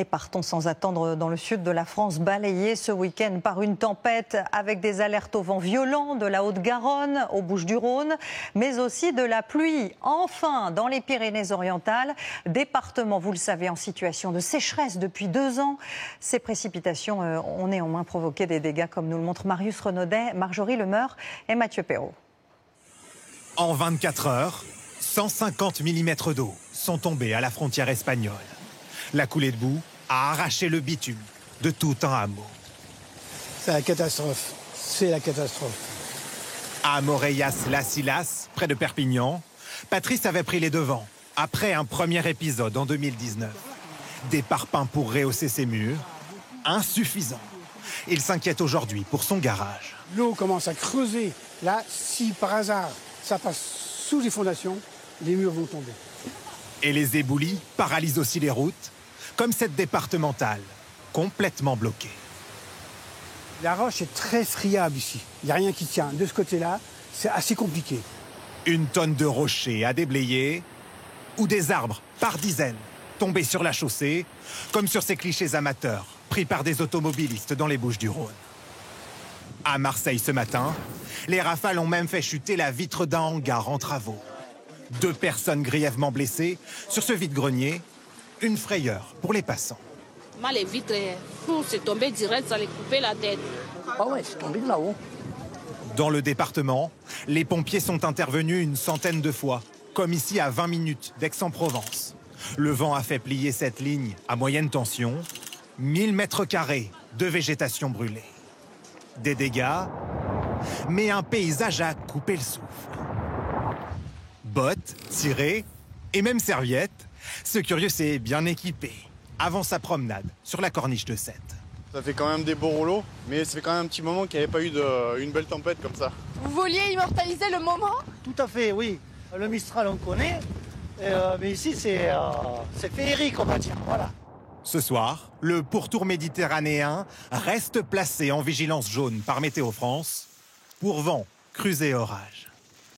Et partons sans attendre dans le sud de la France, balayé ce week-end par une tempête avec des alertes au vent violent de la Haute-Garonne aux Bouches-du-Rhône, mais aussi de la pluie. Enfin, dans les Pyrénées-Orientales, département, vous le savez, en situation de sécheresse depuis 2 ans. Ces précipitations ont néanmoins provoqué des dégâts, comme nous le montrent Marius Renaudet, Marjorie Lemeur et Mathieu Perrault. En 24 heures, 150 mm d'eau sont tombés à la frontière espagnole. La coulée de boue a arraché le bitume de tout un hameau. C'est la catastrophe. C'est la catastrophe. À Moreyas-las-Illas, près de Perpignan, Patrice avait pris les devants après un premier épisode en 2019. Des parpaings pour rehausser ses murs, insuffisants. Il s'inquiète aujourd'hui pour son garage. L'eau commence à creuser. Là, si par hasard ça passe sous les fondations, les murs vont tomber. Et les éboulis paralysent aussi les routes, comme cette départementale, complètement bloquée. La roche est très friable ici. Il n'y a rien qui tient. De ce côté-là, c'est assez compliqué. Une tonne de rochers à déblayer, ou des arbres par dizaines tombés sur la chaussée, comme sur ces clichés amateurs pris par des automobilistes dans les Bouches-du-Rhône. À Marseille ce matin, les rafales ont même fait chuter la vitre d'un hangar en travaux. 2 personnes grièvement blessées sur ce vide-grenier, une frayeur pour les passants. Moi, les vitres, c'est tombé direct, ça les coupait la tête. Ah ouais, c'est tombé de là-haut. Dans le département, les pompiers sont intervenus une centaine de fois, comme ici à 20 minutes d'Aix-en-Provence. Le vent a fait plier cette ligne à moyenne tension, 1000 mètres carrés de végétation brûlée. Des dégâts, mais un paysage à couper le souffle. Bottes, tirées et même serviettes, ce curieux s'est bien équipé avant sa promenade sur la corniche de Sète. Ça fait quand même des beaux rouleaux, mais ça fait quand même un petit moment qu'il n'y avait pas eu une belle tempête comme ça. Vous vouliez immortaliser le moment? Tout à fait, oui. Le Mistral, on connaît, mais ici, c'est féerique, on va dire. Voilà. Ce soir, le pourtour méditerranéen reste placé en vigilance jaune par Météo France pour vent, crues et orages.